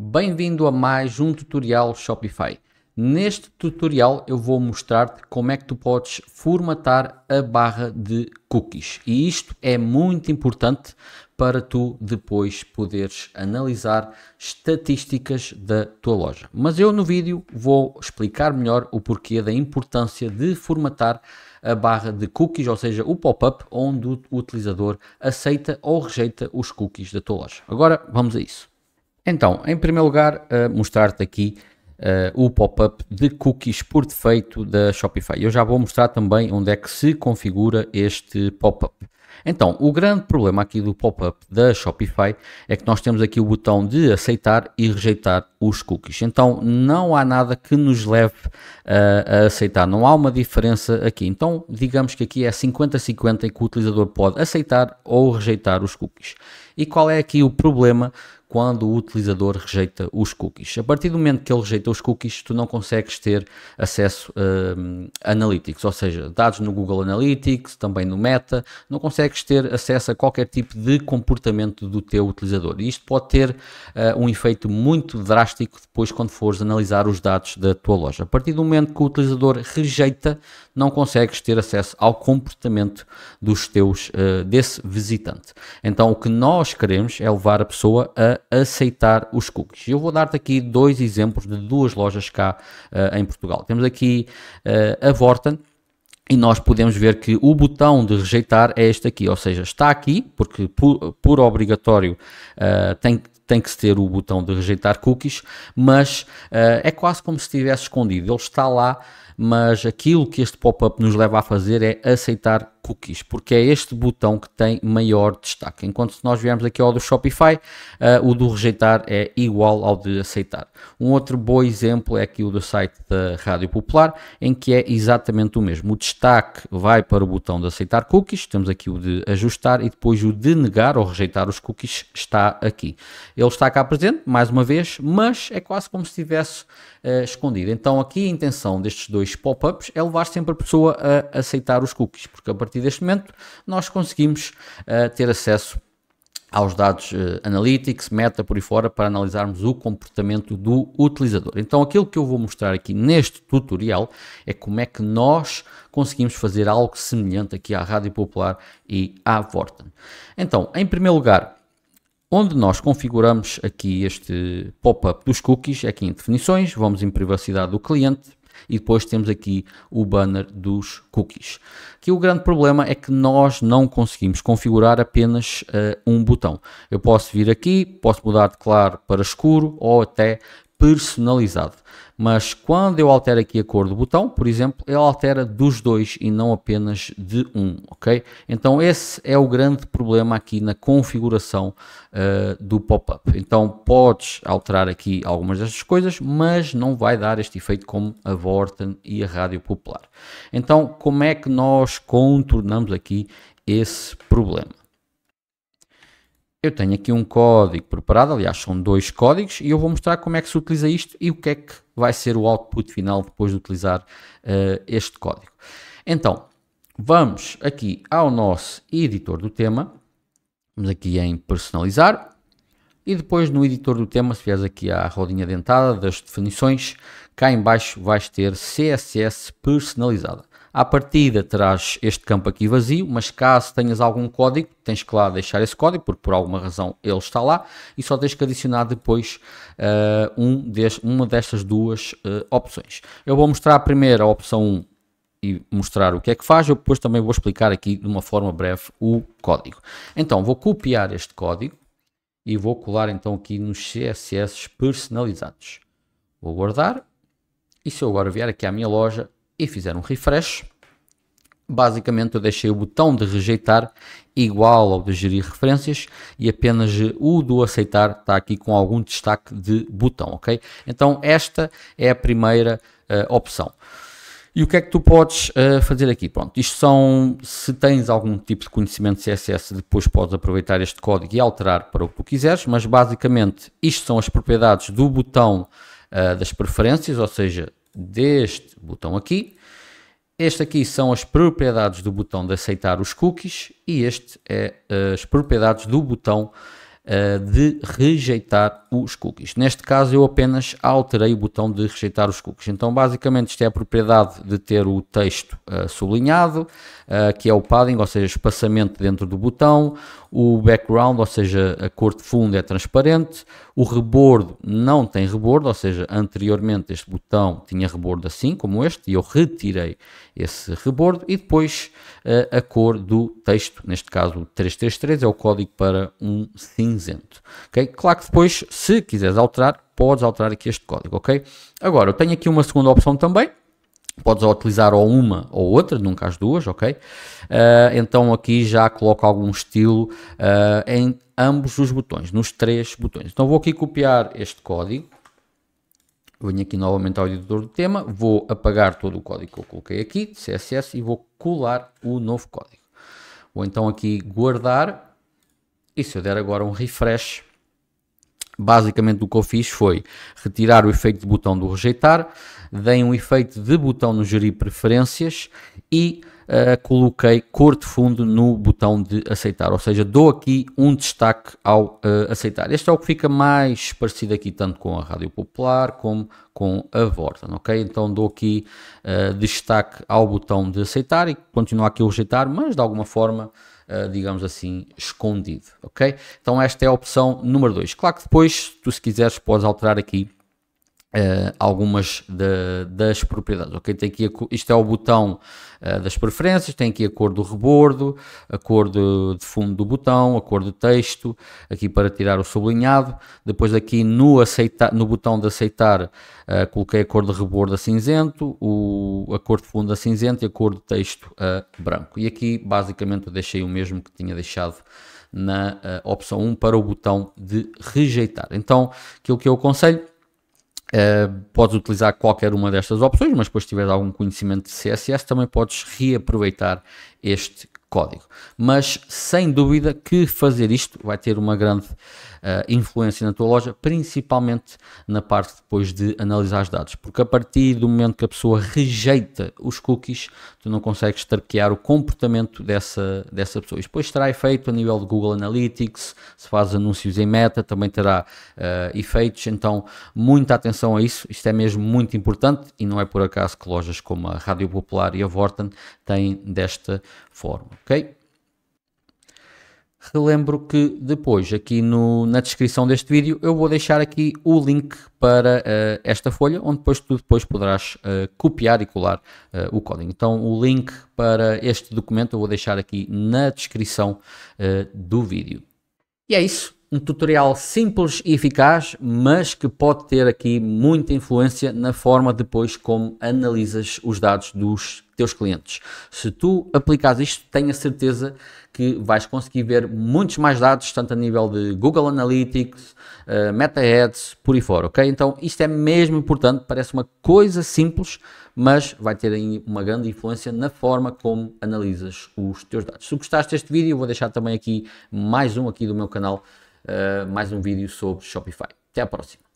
Bem-vindo a mais um tutorial Shopify. Neste tutorial eu vou mostrar-te como é que tu podes formatar a barra de cookies. E isto é muito importante para tu depois poderes analisar estatísticas da tua loja. Mas eu no vídeo vou explicar melhor o porquê da importância de formatar a barra de cookies, ou seja, o pop-up onde o utilizador aceita ou rejeita os cookies da tua loja. Agora vamos a isso. Então, em primeiro lugar, mostrar-te aqui o pop-up de cookies por defeito da Shopify. Eu já vou mostrar também onde é que se configura este pop-up. Então, o grande problema aqui do pop-up da Shopify é que nós temos aqui o botão de aceitar e rejeitar os cookies. Então, não há nada que nos leve a aceitar, não há uma diferença aqui. Então, digamos que aqui é 50-50 em que o utilizador pode aceitar ou rejeitar os cookies. E qual é aqui o problema quando o utilizador rejeita os cookies? A partir do momento que ele rejeita os cookies, tu não consegues ter acesso a Analytics, ou seja, dados no Google Analytics, também no Meta, não consegues ter acesso a qualquer tipo de comportamento do teu utilizador. E isto pode ter um efeito muito drástico depois quando fores analisar os dados da tua loja. A partir do momento que o utilizador rejeita, não consegues ter acesso ao comportamento desse visitante. Então, o que nós queremos é levar a pessoa a aceitar os cookies. Eu vou dar-te aqui dois exemplos de duas lojas cá em Portugal. Temos aqui a Vorten, e nós podemos ver que o botão de rejeitar é este aqui, ou seja, está aqui, porque por obrigatório tem que se ter o botão de rejeitar cookies, mas é quase como se estivesse escondido. Ele está lá, mas aquilo que este pop-up nos leva a fazer é aceitar cookies, porque é este botão que tem maior destaque. Enquanto se nós viermos aqui ao do Shopify, o do rejeitar é igual ao de aceitar. Um outro bom exemplo é aqui o do site da Rádio Popular, em que é exatamente o mesmo. O destaque vai para o botão de aceitar cookies, temos aqui o de ajustar e depois o de negar ou rejeitar os cookies está aqui. Ele está cá presente, mais uma vez, mas é quase como se estivesse escondido. Então aqui a intenção destes dois pop-ups é levar sempre a pessoa a aceitar os cookies, porque a partir deste momento nós conseguimos ter acesso aos dados Analytics, Meta, por aí fora, para analisarmos o comportamento do utilizador. Então aquilo que eu vou mostrar aqui neste tutorial é como é que nós conseguimos fazer algo semelhante aqui à Rádio Popular e à Vorten. Então, em primeiro lugar, onde nós configuramos aqui este pop-up dos cookies, é aqui em definições, vamos em privacidade do cliente e depois temos aqui o banner dos cookies. Aqui o grande problema é que nós não conseguimos configurar apenas um botão. Eu posso vir aqui, posso mudar de claro para escuro ou até personalizado. Mas quando eu altero aqui a cor do botão, por exemplo, ele altera dos dois e não apenas de um, ok? Então esse é o grande problema aqui na configuração do pop-up. Então podes alterar aqui algumas destas coisas, mas não vai dar este efeito como a Vorten e a Rádio Popular. Então como é que nós contornamos aqui esse problema? Eu tenho aqui um código preparado, aliás são dois códigos, e eu vou mostrar como é que se utiliza isto e o que é que vai ser o output final depois de utilizar este código. Então, vamos aqui ao nosso editor do tema, vamos aqui em personalizar, e depois no editor do tema, se vieres aqui à rodinha dentada das definições, cá em baixo vais ter CSS personalizada. À partida terás este campo aqui vazio, mas caso tenhas algum código, tens que lá deixar esse código, porque por alguma razão ele está lá, e só tens que adicionar depois uma destas duas opções. Eu vou mostrar a primeira, a opção 1, e mostrar o que é que faz, eu depois também vou explicar aqui de uma forma breve o código. Então vou copiar este código e vou colar então aqui nos CSS personalizados. Vou guardar, e se eu agora vier aqui à minha loja e fizer um refresh, basicamente eu deixei o botão de rejeitar igual ao de gerir referências e apenas o do aceitar está aqui com algum destaque de botão, ok? Então esta é a primeira opção. E o que é que tu podes fazer aqui? Pronto, isto são, se tens algum tipo de conhecimento de CSS, depois podes aproveitar este código e alterar para o que tu quiseres, mas basicamente isto são as propriedades do botão das preferências, ou seja, deste botão aqui. Este aqui são as propriedades do botão de aceitar os cookies e este é as propriedades do botão de rejeitar os cookies. Neste caso eu apenas alterei o botão de rejeitar os cookies. Então basicamente isto é a propriedade de ter o texto sublinhado, que é o padding, ou seja, espaçamento dentro do botão, o background, ou seja, a cor de fundo é transparente, o rebordo não tem rebordo, ou seja, anteriormente este botão tinha rebordo assim, como este, e eu retirei esse rebordo, e depois a cor do texto, neste caso o 333 é o código para um cinzento. Okay? Claro que depois, se quiseres alterar, podes alterar aqui este código, ok? Agora, eu tenho aqui uma segunda opção também, podes utilizar ou uma ou outra, nunca as duas, ok? Então aqui já coloco algum estilo em ambos os botões, nos 3 botões. Então vou aqui copiar este código, venho aqui novamente ao editor do tema, vou apagar todo o código que eu coloquei aqui, de CSS, e vou colar o novo código. Vou então aqui guardar, e se eu der agora um refresh, basicamente o que eu fiz foi retirar o efeito de botão do rejeitar, dei um efeito de botão no gerir preferências e coloquei cor de fundo no botão de aceitar, ou seja, dou aqui um destaque ao aceitar. Este é o que fica mais parecido aqui tanto com a Rádio Popular como com a Vorten, ok? Então dou aqui destaque ao botão de aceitar e continuo aqui a rejeitar, mas de alguma forma digamos assim, escondido, ok? Então esta é a opção número 2. Claro que depois, tu se quiseres, podes alterar aqui algumas das propriedades, ok? Tem aqui isto é o botão das preferências, tem aqui a cor do rebordo, a cor de fundo do botão, a cor do texto, aqui para tirar o sublinhado, depois aqui no botão de aceitar coloquei a cor de rebordo a cinzento, a cor de fundo a cinzento e a cor do texto a branco, e aqui basicamente eu deixei o mesmo que tinha deixado na opção 1 para o botão de rejeitar. Então aquilo que eu aconselho, podes utilizar qualquer uma destas opções, mas depois se tiveres algum conhecimento de CSS também podes reaproveitar este código. Mas sem dúvida que fazer isto vai ter uma grande influência na tua loja, principalmente na parte depois de analisar os dados, porque a partir do momento que a pessoa rejeita os cookies, tu não consegues traquear o comportamento dessa pessoa. Isto depois terá efeito a nível de Google Analytics, se faz anúncios em meta, também terá efeitos, então muita atenção a isso, isto é mesmo muito importante e não é por acaso que lojas como a Rádio Popular e a Vorten têm desta forma, ok? Relembro que depois aqui na descrição deste vídeo eu vou deixar aqui o link para esta folha, onde tu poderás copiar e colar o código. Então o link para este documento eu vou deixar aqui na descrição do vídeo. E é isso. Um tutorial simples e eficaz, mas que pode ter aqui muita influência na forma depois como analisas os dados dos teus clientes. Se tu aplicares isto, tenho a certeza que vais conseguir ver muitos mais dados, tanto a nível de Google Analytics, Meta Ads, por aí fora, ok? Então isto é mesmo importante, parece uma coisa simples, mas vai ter aí uma grande influência na forma como analisas os teus dados. Se gostaste deste vídeo, eu vou deixar também aqui mais um aqui do meu canal, mais um vídeo sobre Shopify. Até à próxima.